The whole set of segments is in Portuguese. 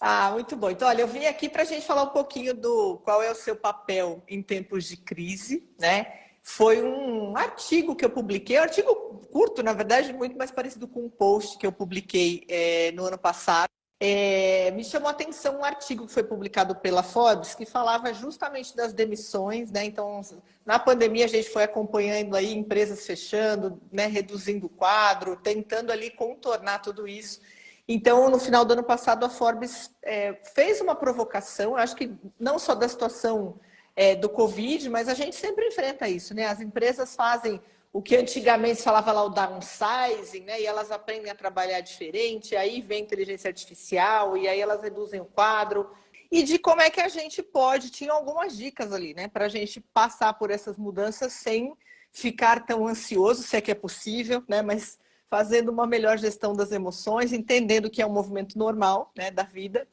Ah, muito bom. Então, olha, eu vim aqui para a gente falar um pouquinho do qual é o seu papel em tempos de crise, né? Foi um artigo que eu publiquei, um artigo curto, na verdade, muito mais parecido com um post que eu publiquei no ano passado. Me chamou a atenção um artigo que foi publicado pela Forbes que falava justamente das demissões, né? Então, na pandemia a gente foi acompanhando aí empresas fechando, né? Reduzindo o quadro, tentando ali contornar tudo isso. Então, no final do ano passado, a Forbes fez uma provocação, acho que não só da situação do Covid, mas a gente sempre enfrenta isso, né? As empresas fazem o que antigamente se falava lá o downsizing, né? E elas aprendem a trabalhar diferente, aí vem inteligência artificial, e aí elas reduzem o quadro. E de como é que a gente pode, tinha algumas dicas ali, né? Para a gente passar por essas mudanças sem ficar tão ansioso, se é que é possível, né? Mas fazendo uma melhor gestão das emoções, entendendo que é um movimento normal, né, da vida.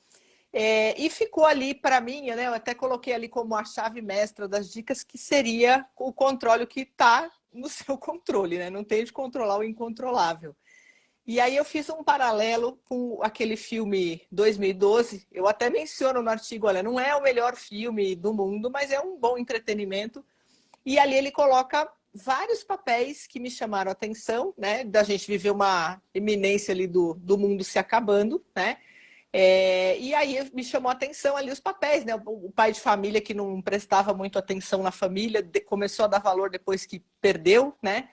E ficou ali para mim, né, eu até coloquei ali como a chave mestra das dicas, que seria o controle que está no seu controle, né? Não tem de controlar o incontrolável. E aí eu fiz um paralelo com aquele filme 2012, eu até menciono no artigo, olha, não é o melhor filme do mundo, mas é um bom entretenimento. E ali ele coloca vários papéis que me chamaram a atenção, né? Da gente viver uma iminência ali do mundo se acabando, né? E aí me chamou a atenção ali os papéis, né? O pai de família que não prestava muito atenção na família, começou a dar valor depois que perdeu, né?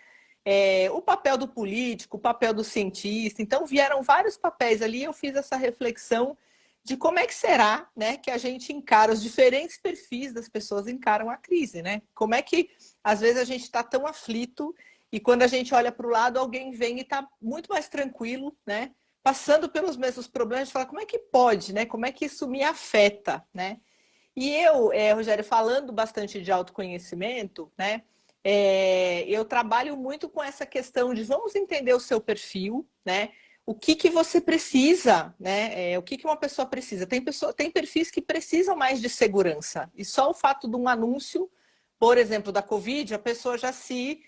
O papel do político, o papel do cientista. Então vieram vários papéis ali, eu fiz essa reflexão de como é que será, né, que a gente encara, os diferentes perfis das pessoas encaram a crise, né? Como é que às vezes a gente está tão aflito e quando a gente olha para o lado, alguém vem e está muito mais tranquilo, né? Passando pelos mesmos problemas, a gente fala, como é que pode, né? Como é que isso me afeta, né? E eu, Rogério, falando bastante de autoconhecimento, né? Eu trabalho muito com essa questão de vamos entender o seu perfil, né? O que você precisa, né? O que uma pessoa precisa. Tem perfis que precisam mais de segurança. E só o fato de um anúncio, por exemplo, da Covid, a pessoa já se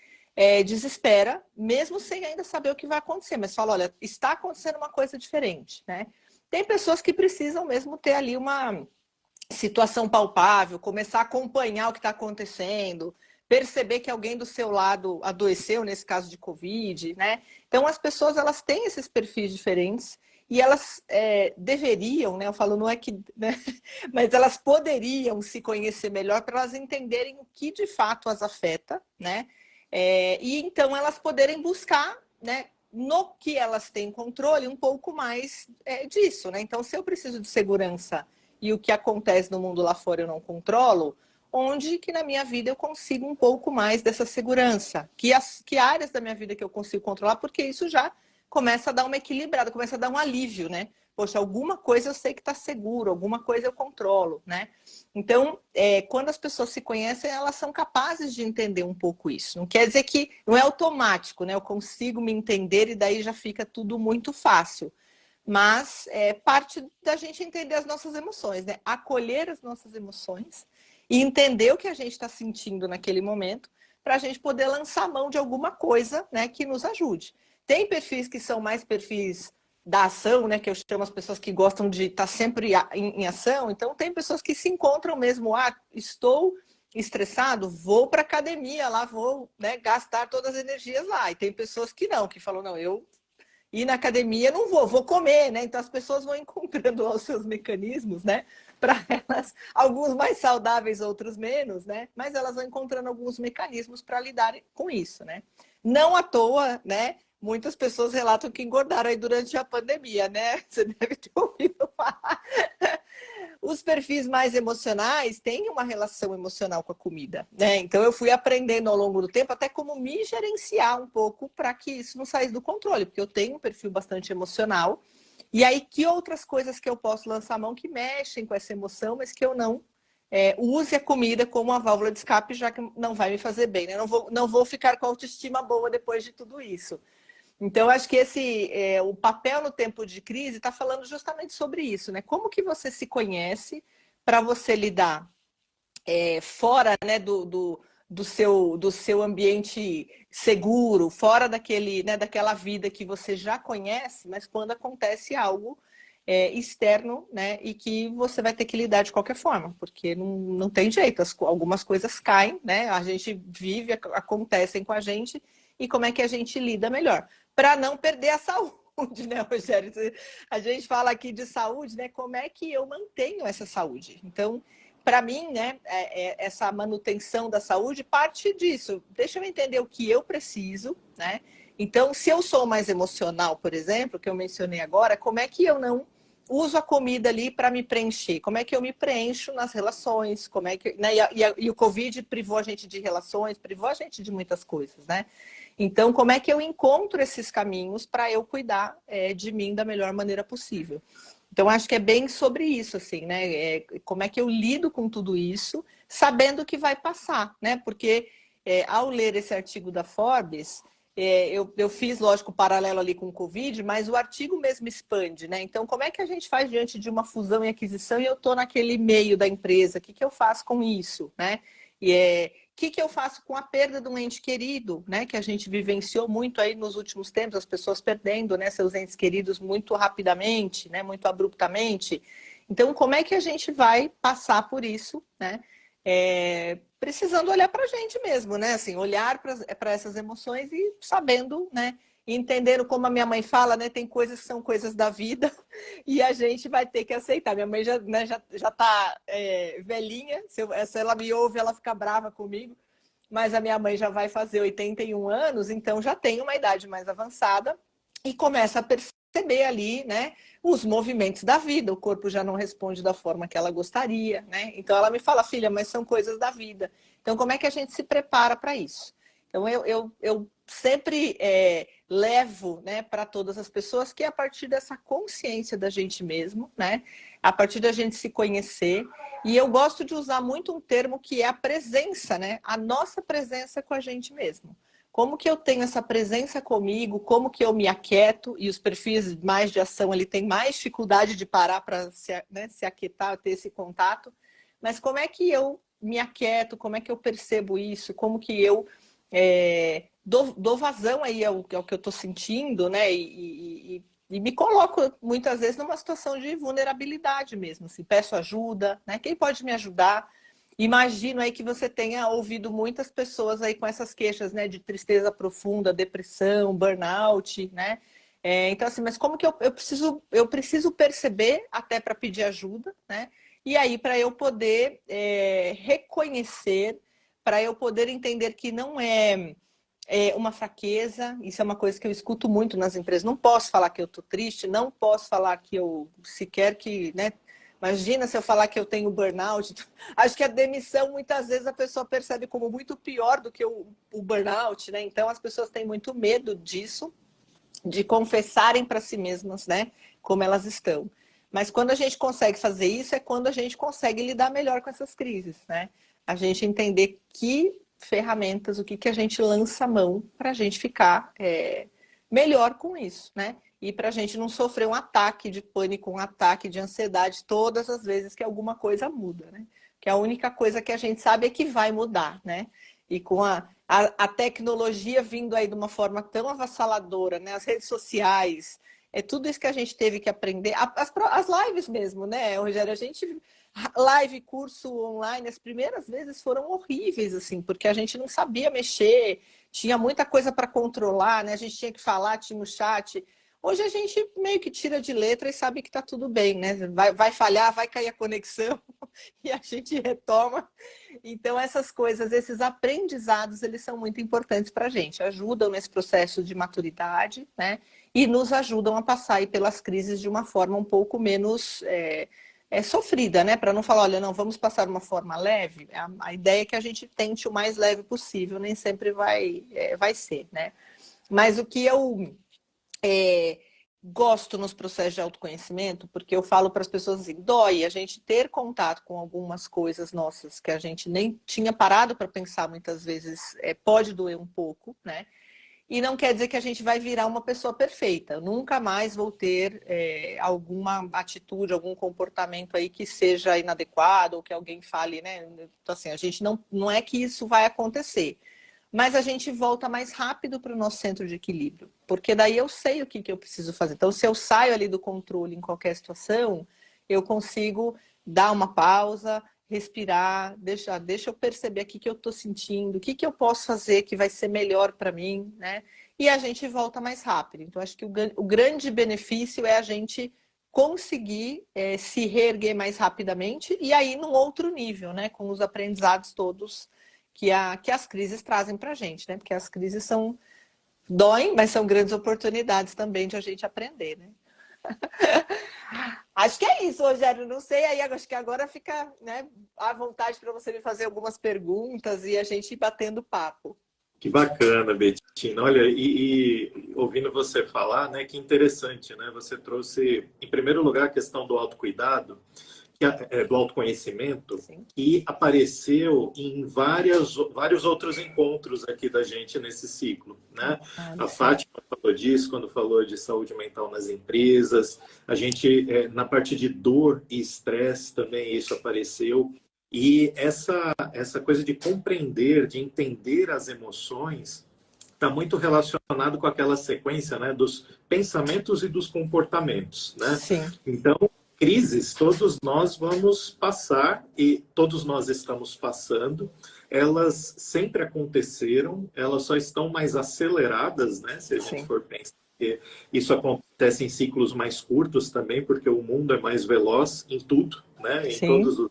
desespera, mesmo sem ainda saber o que vai acontecer. Mas fala, olha, está acontecendo uma coisa diferente, né? Tem pessoas que precisam mesmo ter ali uma situação palpável, começar a acompanhar o que está acontecendo, perceber que alguém do seu lado adoeceu, nesse caso de Covid, né? Então, as pessoas, elas têm esses perfis diferentes e elas deveriam, né? Eu falo, não é que... Né? Mas elas poderiam se conhecer melhor para elas entenderem o que de fato as afeta, né? E então elas poderem buscar, né? No que elas têm controle, um pouco mais disso, né? Então, se eu preciso de segurança e o que acontece no mundo lá fora eu não controlo, onde que na minha vida eu consigo um pouco mais dessa segurança? Que áreas da minha vida que eu consigo controlar? Porque isso já começa a dar uma equilibrada, começa a dar um alívio, né? Poxa, alguma coisa eu sei que está seguro, alguma coisa eu controlo, né? Então, quando as pessoas se conhecem, elas são capazes de entender um pouco isso. Não quer dizer que não é automático, né? Eu consigo me entender e daí já fica tudo muito fácil. Mas parte da gente entender as nossas emoções, né? Acolher as nossas emoções e entender o que a gente está sentindo naquele momento para a gente poder lançar mão de alguma coisa, né, que nos ajude. Tem perfis que são mais perfis da ação, né, que eu chamo as pessoas que gostam de estar sempre em ação. Então, tem pessoas que se encontram mesmo, estou estressado, vou para academia, lá vou, né, gastar todas as energias lá. E tem pessoas que não, que falam, não, eu ir na academia não vou comer, né? Então as pessoas vão encontrando os seus mecanismos, né? Para elas, alguns mais saudáveis, outros menos, né? Mas elas vão encontrando alguns mecanismos para lidar com isso, né? Não à toa, né? Muitas pessoas relatam que engordaram aí durante a pandemia, né? Você deve ter ouvido falar. Os perfis mais emocionais têm uma relação emocional com a comida, né? Então eu fui aprendendo ao longo do tempo até como me gerenciar um pouco para que isso não saísse do controle, porque eu tenho um perfil bastante emocional. E aí, que outras coisas que eu posso lançar a mão que mexem com essa emoção, mas que eu não use a comida como uma válvula de escape, já que não vai me fazer bem, né? Não vou ficar com a autoestima boa depois de tudo isso. Então, acho que o papel no tempo de crise está falando justamente sobre isso, né? Como que você se conhece para você lidar fora, né, do seu ambiente seguro, fora daquela vida que você já conhece, mas quando acontece algo externo, né? E que você vai ter que lidar de qualquer forma, porque não tem jeito, algumas coisas caem, né? A gente vive, acontecem com a gente, e como é que a gente lida melhor? Para não perder a saúde, né, Rogério? A gente fala aqui de saúde, né? Como é que eu mantenho essa saúde? Então, para mim, né, essa manutenção da saúde parte disso. Deixa eu entender o que eu preciso, né? Então, se eu sou mais emocional, por exemplo, que eu mencionei agora, como é que eu não uso a comida ali para me preencher? Como é que eu me preencho nas relações? Como é que, né? E o Covid privou a gente de relações, privou a gente de muitas coisas, né? Então, como é que eu encontro esses caminhos para eu cuidar de mim da melhor maneira possível? Então, acho que é bem sobre isso, assim, né? Como é que eu lido com tudo isso, sabendo que vai passar, né? Porque ao ler esse artigo da Forbes, eu fiz, lógico, paralelo ali com o Covid, mas o artigo mesmo expande, né? Então, como é que a gente faz diante de uma fusão e aquisição e eu estou naquele meio da empresa? O que eu faço com isso, né? O que eu faço com a perda de um ente querido, né? Que a gente vivenciou muito aí nos últimos tempos, as pessoas perdendo, né, seus entes queridos muito rapidamente, né, muito abruptamente. Então, como é que a gente vai passar por isso, né? Precisando olhar para a gente mesmo, né? Assim, olhar para essas emoções e sabendo, né? Entendendo como a minha mãe fala, né? Tem coisas que são coisas da vida e a gente vai ter que aceitar. Minha mãe já tá velhinha, se ela me ouve, ela fica brava comigo, mas a minha mãe já vai fazer 81 anos, então já tem uma idade mais avançada e começa a perceber ali, né? Os movimentos da vida, o corpo já não responde da forma que ela gostaria, né? Então ela me fala, filha, mas são coisas da vida. Então, como é que a gente se prepara para isso? Então, eu sempre levo, né, para todas as pessoas que é a partir dessa consciência da gente mesmo, né, a partir da gente se conhecer, e eu gosto de usar muito um termo que é a presença, né, a nossa presença com a gente mesmo. Como que eu tenho essa presença comigo, como que eu me aquieto, e os perfis mais de ação ele tem mais dificuldade de parar para se aquietar, ter esse contato, mas como é que eu me aquieto, como é que eu percebo isso, como que eu dou vazão aí ao que eu estou sentindo, né? E me coloco muitas vezes numa situação de vulnerabilidade mesmo, assim, peço ajuda, né? Quem pode me ajudar? Imagino aí que você tenha ouvido muitas pessoas aí com essas queixas, né, de tristeza profunda, depressão, burnout, né? Então, assim, mas como que eu preciso perceber até para pedir ajuda, né? E aí, para eu poder reconhecer, para eu poder entender que não é uma fraqueza, isso é uma coisa que eu escuto muito nas empresas. Não posso falar que eu estou triste, não posso falar que eu sequer que, né? Imagina se eu falar que eu tenho burnout. Acho que a demissão, muitas vezes, a pessoa percebe como muito pior do que o burnout, né? Então, as pessoas têm muito medo disso, de confessarem para si mesmas, né, como elas estão. Mas quando a gente consegue fazer isso, é quando a gente consegue lidar melhor com essas crises, né? A gente entender que ferramentas, o que a gente lança a mão para a gente ficar melhor com isso, né? E para a gente não sofrer um ataque de pânico, um ataque de ansiedade todas as vezes que alguma coisa muda, né? Que a única coisa que a gente sabe é que vai mudar, né? E com a tecnologia vindo aí de uma forma tão avassaladora, né? As redes sociais, tudo isso que a gente teve que aprender, as lives mesmo, né, Rogério? A gente live, curso online, as primeiras vezes foram horríveis, assim, porque a gente não sabia mexer, tinha muita coisa para controlar, né? A gente tinha que falar, tinha o chat. Hoje a gente meio que tira de letra e sabe que está tudo bem, né? Vai falhar, vai cair a conexão e a gente retoma. Então, essas coisas, esses aprendizados, eles são muito importantes para a gente. Ajudam nesse processo de maturidade, né? E nos ajudam a passar aí pelas crises de uma forma um pouco menos sofrida, né? Para não falar, olha, não, vamos passar de uma forma leve. A ideia é que a gente tente o mais leve possível, nem sempre vai ser, né? Mas o que eu gosto nos processos de autoconhecimento, porque eu falo para as pessoas assim, dói a gente ter contato com algumas coisas nossas que a gente nem tinha parado para pensar muitas vezes, pode doer um pouco, né? E não quer dizer que a gente vai virar uma pessoa perfeita. Eu nunca mais vou ter alguma atitude, algum comportamento aí que seja inadequado ou que alguém fale, né? Então, assim, a gente não é que isso vai acontecer. mas a gente volta mais rápido para o nosso centro de equilíbrio, porque daí eu sei o que eu preciso fazer. Então, se eu saio ali do controle em qualquer situação, eu consigo dar uma pausa, respirar, deixa eu perceber aqui o que eu estou sentindo, o que eu posso fazer que vai ser melhor para mim, né? E a gente volta mais rápido. Então, acho que o grande benefício é a gente conseguir se reerguer mais rapidamente e aí num outro nível, né? Com os aprendizados todos que as crises trazem para a gente, né? Porque as crises doem, mas são grandes oportunidades também de a gente aprender, né? Acho que é isso, Rogério. Não sei, aí acho que agora fica, né, à vontade para você me fazer algumas perguntas e a gente ir batendo papo. Que bacana, Betina. Olha, e ouvindo você falar, né, que interessante, né? Você trouxe, em primeiro lugar, a questão do autocuidado, do autoconhecimento, Sim. que apareceu em vários outros encontros aqui da gente nesse ciclo, né? A Fátima falou disso quando falou de saúde mental nas empresas. A gente, na parte de dor e estresse também isso apareceu. E essa coisa de compreender, de entender as emoções, está muito relacionado com aquela sequência, né, dos pensamentos e dos comportamentos, né? Sim. Então, crises, todos nós vamos passar e todos nós estamos passando. Elas sempre aconteceram, elas só estão mais aceleradas, né? Se a gente for pensar que isso acontece em ciclos mais curtos também, porque o mundo é mais veloz em tudo, né? Em todos os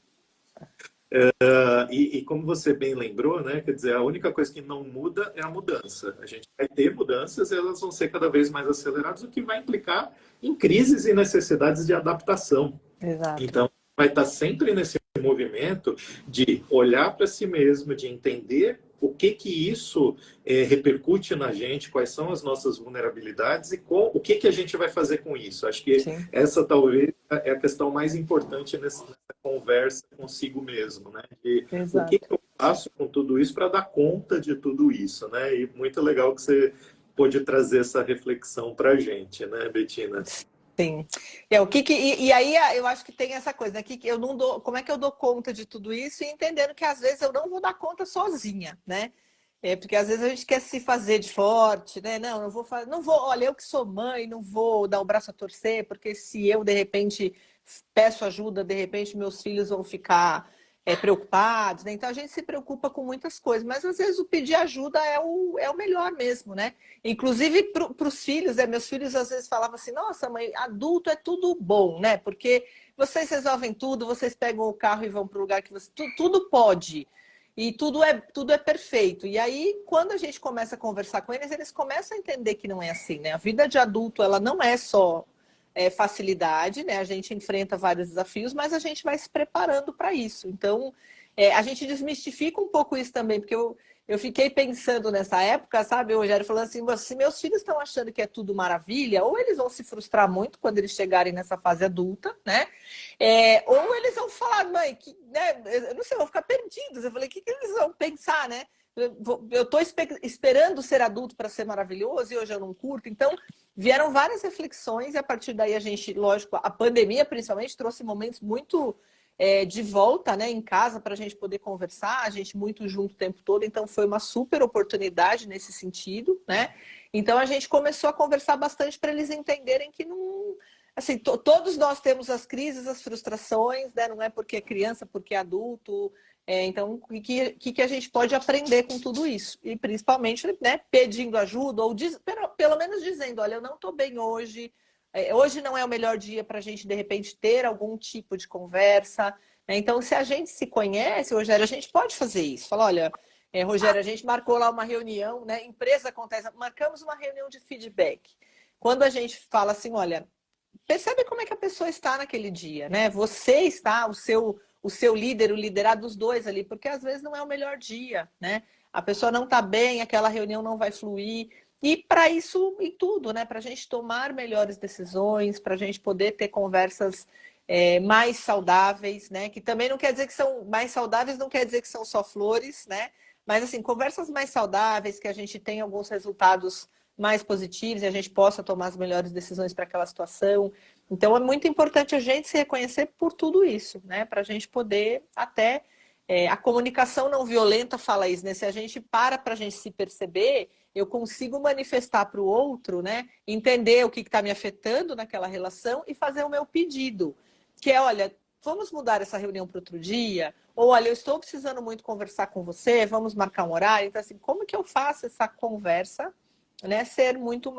e como você bem lembrou, né? Quer dizer, a única coisa que não muda é a mudança. A gente vai ter mudanças e elas vão ser cada vez mais aceleradas, o que vai implicar em crises e necessidades de adaptação. Exato. Então, vai estar sempre nesse movimento de olhar para si mesmo, de entender o que isso repercute na gente, quais são as nossas vulnerabilidades e o que a gente vai fazer com isso. Acho que essa talvez é a questão mais importante nessa conversa consigo mesmo, né? De o que eu faço com tudo isso para dar conta de tudo isso, né? E muito legal que você pôde trazer essa reflexão para a gente, né, Betina? Sim. E aí eu acho que tem essa coisa, né? Que eu não dou, como é que eu dou conta de tudo isso e entendendo que às vezes eu não vou dar conta sozinha, né? Porque às vezes a gente quer se fazer de forte, né? Não vou fazer, não vou, olha, eu que sou mãe, não vou dar o braço a torcer, porque se eu de repente peço ajuda, de repente meus filhos vão ficar preocupados, né? Então a gente se preocupa com muitas coisas, mas às vezes o pedir ajuda é o melhor mesmo, né? Inclusive para os filhos, né? Meus filhos às vezes falavam assim, nossa mãe, adulto é tudo bom, né? Porque vocês resolvem tudo, vocês pegam o carro e vão para o lugar que você... Tudo pode. E tudo é perfeito. E aí, quando a gente começa a conversar com eles, eles começam a entender que não é assim, né? A vida de adulto, ela não é só facilidade, né? A gente enfrenta vários desafios, mas a gente vai se preparando para isso. Então, a gente desmistifica um pouco isso também, porque eu fiquei pensando nessa época, sabe, Rogério, falando assim, se meus filhos estão achando que é tudo maravilha, ou eles vão se frustrar muito quando eles chegarem nessa fase adulta, né? Ou eles vão falar, mãe, né? Eu não sei, vão ficar perdidos. Eu falei, o que eles vão pensar, né? Eu estou esperando ser adulto para ser maravilhoso e hoje eu não curto. Então, vieram várias reflexões e a partir daí a gente, lógico, a pandemia principalmente trouxe momentos muito de volta, né, em casa para a gente poder conversar, a gente muito junto o tempo todo, então foi uma super oportunidade nesse sentido, né? Então a gente começou a conversar bastante para eles entenderem que não... Assim, todos nós temos as crises, as frustrações, né? Não é porque é criança, porque é adulto. Então, o que a gente pode aprender com tudo isso? E principalmente, né, pedindo ajuda, ou pelo menos dizendo, olha, eu não estou bem hoje, hoje não é o melhor dia para a gente, de repente, ter algum tipo de conversa. Né? Então, se a gente se conhece, Rogério, a gente pode fazer isso. Fala, olha, Rogério, a gente marcou lá uma reunião, né? Empresa acontece, marcamos uma reunião de feedback. Quando a gente fala assim, olha, percebe como é que a pessoa está naquele dia, né? Você está, o seu líder, o liderado dos dois ali, porque às vezes não é o melhor dia, né? A pessoa não está bem, aquela reunião não vai fluir. E para isso, e tudo, né? Para a gente tomar melhores decisões, para a gente poder ter conversas mais saudáveis, né? Que também não quer dizer que são mais saudáveis, não quer dizer que são só flores, né? Mas assim, conversas mais saudáveis, que a gente tem alguns resultados mais positivos e a gente possa tomar as melhores decisões para aquela situação. Então, é muito importante a gente se reconhecer por tudo isso, né? Para a gente poder até A comunicação não violenta fala isso, né? Se a gente para a gente se perceber, eu consigo manifestar para o outro, né? Entender o que está me afetando naquela relação e fazer o meu pedido. Que é, olha, vamos mudar essa reunião para outro dia? Ou, olha, eu estou precisando muito conversar com você, vamos marcar um horário? Então, assim, como que eu faço essa conversa, né, ser muito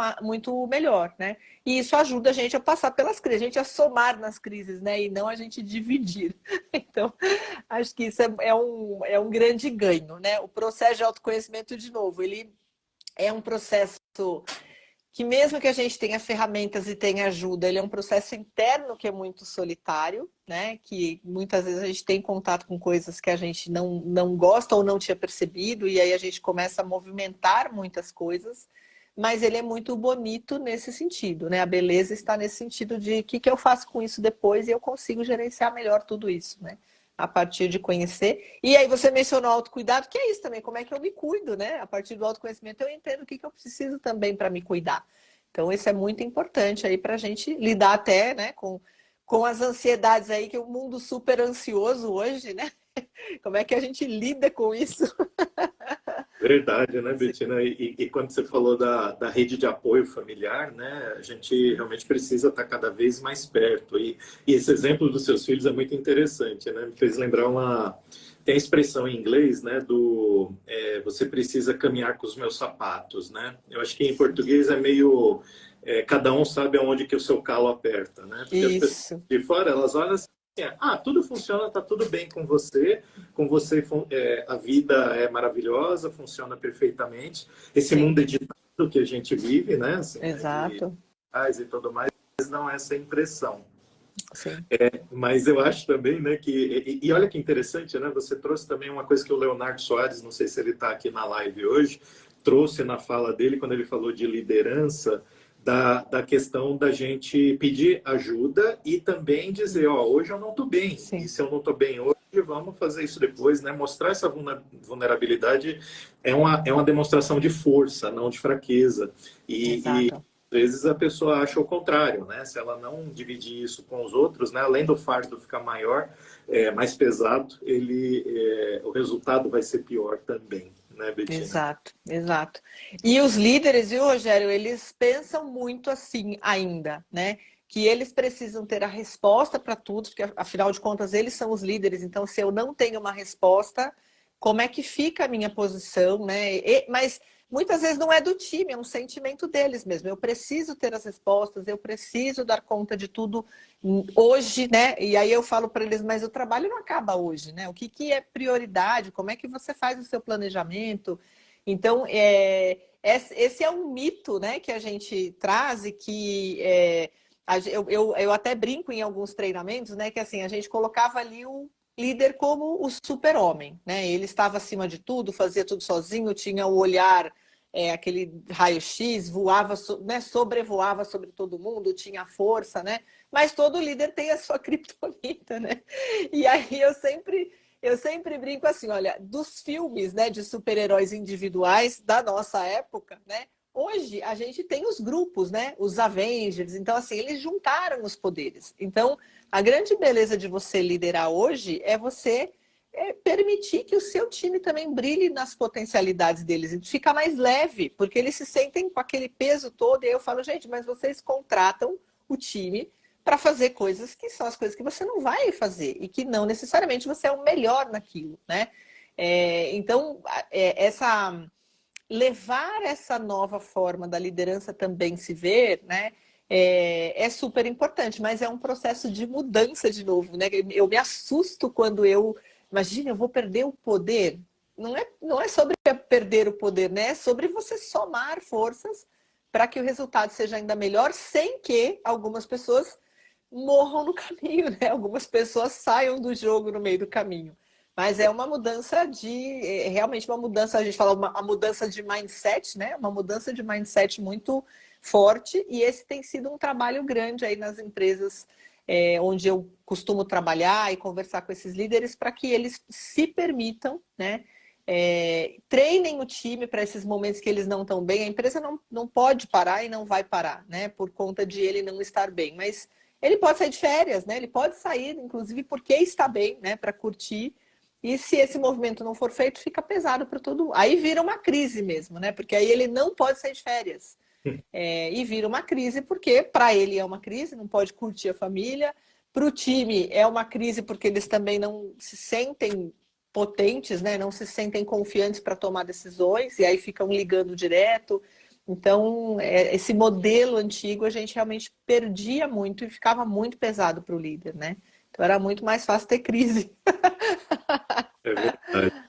melhor, né? E isso ajuda a gente a passar pelas crises, a gente a somar nas crises, né? E não a gente dividir. Então, acho que isso é um grande ganho, né? O processo de autoconhecimento, de novo, ele é um processo que mesmo que a gente tenha ferramentas e tenha ajuda, ele é um processo interno que é muito solitário, né? Que muitas vezes a gente tem contato com coisas que a gente não gosta ou não tinha percebido, e aí a gente começa a movimentar muitas coisas, mas ele é muito bonito nesse sentido, né? A beleza está nesse sentido de o que eu faço com isso depois e eu consigo gerenciar melhor tudo isso, né? A partir de conhecer. E aí você mencionou autocuidado, que é isso também, como é que eu me cuido, né? A partir do autoconhecimento eu entendo o que eu preciso também para me cuidar. Então isso é muito importante aí para a gente lidar até, né, com as ansiedades aí, que é um mundo super ansioso hoje, né? Como é que a gente lida com isso? Verdade, né, Betina? E quando você falou da rede de apoio familiar, né, a gente realmente precisa estar cada vez mais perto. E esse exemplo dos seus filhos é muito interessante, né? Me fez lembrar tem a expressão em inglês, né, você precisa caminhar com os meus sapatos, né? Eu acho que em português é meio cada um sabe aonde que o seu calo aperta, né? Porque as pessoas Isso. de fora, elas olham assim, tudo funciona, tá tudo bem com você a vida é maravilhosa, funciona perfeitamente. Esse Sim. mundo editado que a gente vive, né, assim, né, de Exato. paz e tudo mais, não é essa impressão. Sim. Mas eu acho também, né, e olha que interessante, né, você trouxe também uma coisa que o Leonardo Soares, não sei se ele está aqui na live hoje, trouxe na fala dele, quando ele falou de liderança, da questão da gente pedir ajuda e também dizer, hoje eu não estou bem, e Sim. se eu não estou bem hoje, vamos fazer isso depois, né? Mostrar essa vulnerabilidade é uma demonstração de força, não de fraqueza. E Exato. às vezes a pessoa acha o contrário, né? Se ela não dividir isso com os outros, né? Além do fardo ficar maior, mais pesado, o resultado vai ser pior também, né, Betina? Exato, exato. E os líderes, viu, Rogério, eles pensam muito assim ainda, né? Que eles precisam ter a resposta para tudo, porque afinal de contas eles são os líderes, então se eu não tenho uma resposta, como é que fica a minha posição, né? Mas muitas vezes não é do time, é um sentimento deles mesmo. Eu preciso ter as respostas, eu preciso dar conta de tudo hoje, né? E aí eu falo para eles, mas o trabalho não acaba hoje, né? O que é prioridade? Como é que você faz o seu planejamento? Então, esse é um mito, né, que a gente traz e que eu até brinco em alguns treinamentos, né, que assim, a gente colocava ali o líder como o super-homem, né? Ele estava acima de tudo, fazia tudo sozinho, tinha o olhar, aquele raio-x, voava, né, sobrevoava sobre todo mundo, tinha força, né? Mas todo líder tem a sua criptonita, né? E aí eu sempre brinco assim, olha, dos filmes, né, de super-heróis individuais da nossa época, né? Hoje a gente tem os grupos, né? Os Avengers, então assim, eles juntaram os poderes. Então, a grande beleza de você liderar hoje é você permitir que o seu time também brilhe nas potencialidades deles e ficar mais leve, porque eles se sentem com aquele peso todo. E aí eu falo, gente, mas vocês contratam o time para fazer coisas que são as coisas que você não vai fazer e que não necessariamente você é o melhor naquilo, né? Então, levar essa nova forma da liderança também se ver, né? É super importante, mas é um processo de mudança de novo, né? Eu me assusto quando imagina, eu vou perder o poder. Não é sobre perder o poder, né? É sobre você somar forças para que o resultado seja ainda melhor, sem que algumas pessoas morram no caminho, né? Algumas pessoas saiam do jogo no meio do caminho. Mas é uma mudança realmente uma mudança, a gente fala, uma mudança de mindset, né? Uma mudança de mindset muito forte, e esse tem sido um trabalho grande aí nas empresas onde eu costumo trabalhar e conversar com esses líderes para que eles se permitam, né? Treinem o time para esses momentos que eles não estão bem. A empresa não pode parar e não vai parar, né? Por conta de ele não estar bem. Mas ele pode sair de férias, né? Ele pode sair, inclusive, porque está bem, né? Para curtir e se esse movimento não for feito, fica pesado para todo mundo. Aí vira uma crise mesmo, né? Porque aí ele não pode sair de férias. E vira uma crise porque para ele é uma crise, não pode curtir a família. Para o time é uma crise porque eles também não se sentem potentes, né? Não se sentem confiantes para tomar decisões e aí ficam ligando direto. Então, esse modelo antigo a gente realmente perdia muito e ficava muito pesado para o líder, né? Então era muito mais fácil ter crise. É verdade.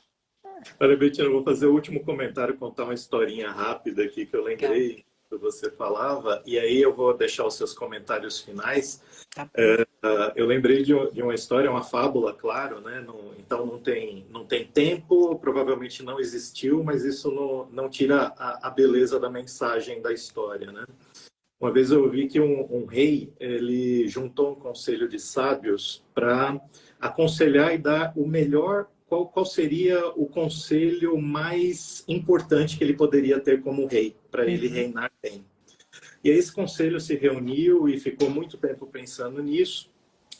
Olha, Betina, eu vou fazer o último comentário, contar uma historinha rápida aqui que eu Legal. lembrei que você falava, e aí eu vou deixar os seus comentários finais. Tá. Eu lembrei de uma história, uma fábula, claro, né? Então não tem tempo, provavelmente não existiu, mas isso não tira a beleza da mensagem da história, né? Uma vez eu ouvi que um rei, ele juntou um conselho de sábios para aconselhar e dar o melhor, qual seria o conselho mais importante que ele poderia ter como rei, para ele reinar bem. E aí esse conselho se reuniu e ficou muito tempo pensando nisso,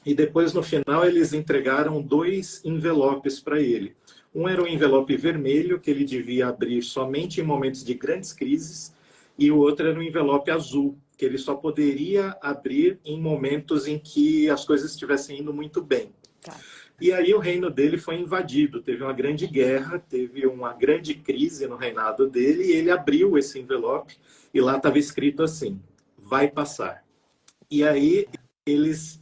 e depois, no final, eles entregaram 2 envelopes para ele. Um era um envelope vermelho, que ele devia abrir somente em momentos de grandes crises, e o outro era um envelope azul, que ele só poderia abrir em momentos em que as coisas estivessem indo muito bem. Tá. E aí o reino dele foi invadido, teve uma grande guerra, teve uma grande crise no reinado dele, e ele abriu esse envelope, e lá estava escrito assim: vai passar. E aí eles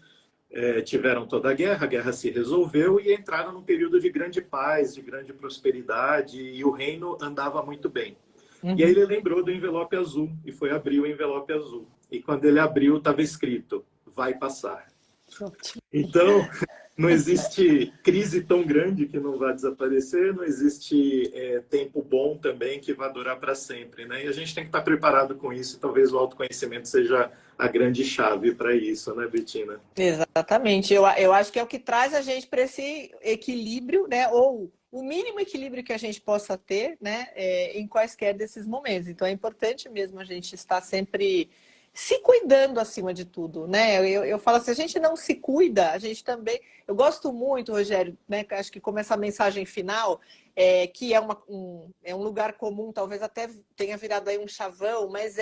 tiveram toda a guerra se resolveu e entraram num período de grande paz, de grande prosperidade, e o reino andava muito bem. E aí ele lembrou do envelope azul e foi abrir o envelope azul. E quando ele abriu, estava escrito: vai passar. Então, não existe crise tão grande que não vai desaparecer, não existe tempo bom também que vai durar para sempre, né? E a gente tem que estar preparado com isso, e talvez o autoconhecimento seja a grande chave para isso, né, Betina? Exatamente. Eu acho que é o que traz a gente para esse equilíbrio, né? Ou o mínimo equilíbrio que a gente possa ter, né? Em quaisquer desses momentos. Então é importante mesmo a gente estar sempre se cuidando acima de tudo, né? Eu falo assim, a gente não se cuida, a gente também. Eu gosto muito, Rogério, né? Acho que como essa mensagem final, que é um lugar comum, talvez até tenha virado aí um chavão, mas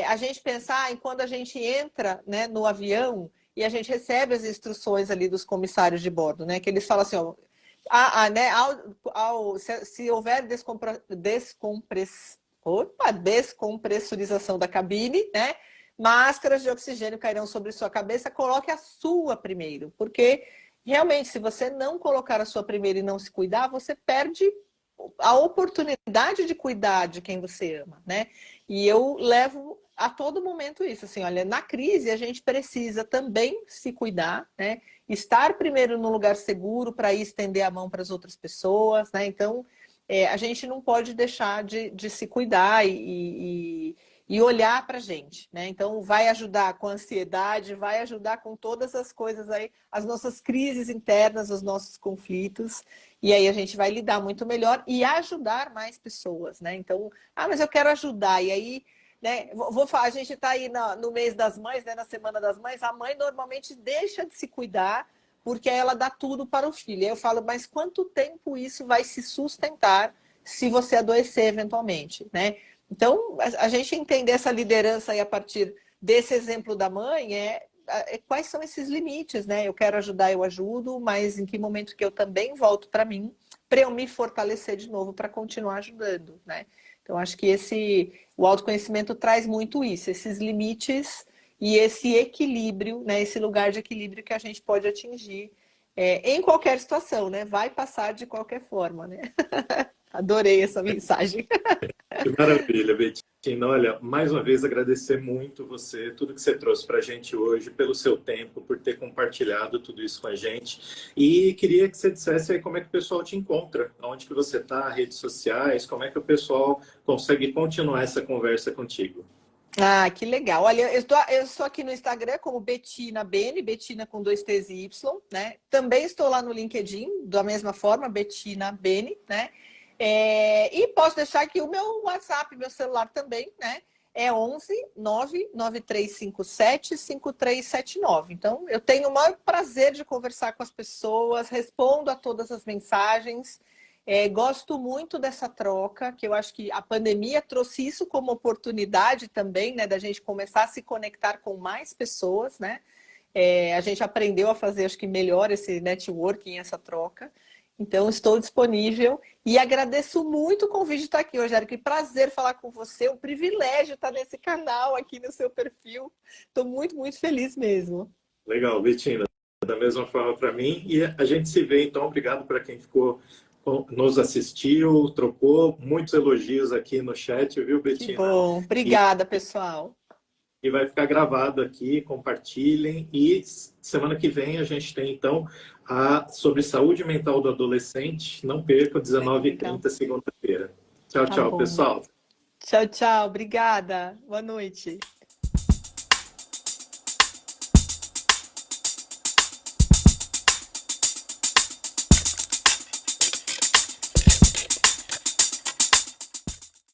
a gente pensar em quando a gente entra, né, no avião e a gente recebe as instruções ali dos comissários de bordo, né? Que eles falam assim, ó, né, se houver descompressurização da cabine, né? Máscaras de oxigênio cairão sobre sua cabeça, coloque a sua primeiro, porque realmente, se você não colocar a sua primeiro e não se cuidar, você perde a oportunidade de cuidar de quem você ama, né? E eu levo a todo momento isso, assim, olha, na crise a gente precisa também se cuidar, né? Estar primeiro num lugar seguro para ir estender a mão para as outras pessoas, né? Então, a gente não pode deixar de se cuidar e olhar para a gente, né? Então, vai ajudar com a ansiedade, vai ajudar com todas as coisas aí, as nossas crises internas, os nossos conflitos, e aí a gente vai lidar muito melhor e ajudar mais pessoas, né? Então, mas eu quero ajudar, e aí, né, a gente está aí no mês das mães, né, na Semana das Mães, a mãe normalmente deixa de se cuidar porque ela dá tudo para o filho. Aí eu falo, mas quanto tempo isso vai se sustentar se você adoecer eventualmente, né? Então, a gente entender essa liderança aí a partir desse exemplo da mãe quais são esses limites, né? Eu quero ajudar, eu ajudo, mas em que momento que eu também volto para mim, para eu me fortalecer de novo, para continuar ajudando, né? Então, acho que o autoconhecimento traz muito isso, esses limites e esse equilíbrio, né? Esse lugar de equilíbrio que a gente pode atingir em qualquer situação, né? Vai passar de qualquer forma, né? Adorei essa mensagem. Que maravilha, Betina. Olha, mais uma vez agradecer muito você, tudo que você trouxe para a gente hoje, pelo seu tempo, por ter compartilhado tudo isso com a gente. E queria que você dissesse aí como é que o pessoal te encontra, onde que você está, redes sociais, como é que o pessoal consegue continuar essa conversa contigo. Ah, que legal. Olha, eu estou aqui no Instagram como Betina Bene, Betina com 2 T's e Y, né? Também estou lá no LinkedIn, da mesma forma, Betina Bene, né? E posso deixar aqui o meu WhatsApp, meu celular também, né? é 11 99357 5379. Então, eu tenho o maior prazer de conversar com as pessoas, respondo a todas as mensagens. Gosto muito dessa troca, que eu acho que a pandemia trouxe isso como oportunidade também, né, da gente começar a se conectar com mais pessoas, né? A gente aprendeu a fazer, acho que melhor esse networking, essa troca. Então, estou disponível e agradeço muito o convite de estar aqui hoje, Eric. Que prazer falar com você, um privilégio estar nesse canal, aqui no seu perfil. Estou muito, muito feliz mesmo. Legal, Betina. Da mesma forma para mim. E a gente se vê, então. Obrigado para quem ficou, nos assistiu, trocou muitos elogios aqui no chat, viu, Betina? Que bom. Obrigada, pessoal. E vai ficar gravado aqui, compartilhem. E semana que vem a gente tem, então, sobre saúde mental do adolescente. Não perca, 19h30, segunda-feira. Tchau, Tá tchau, bom. pessoal. Tchau, tchau. Obrigada. Boa noite.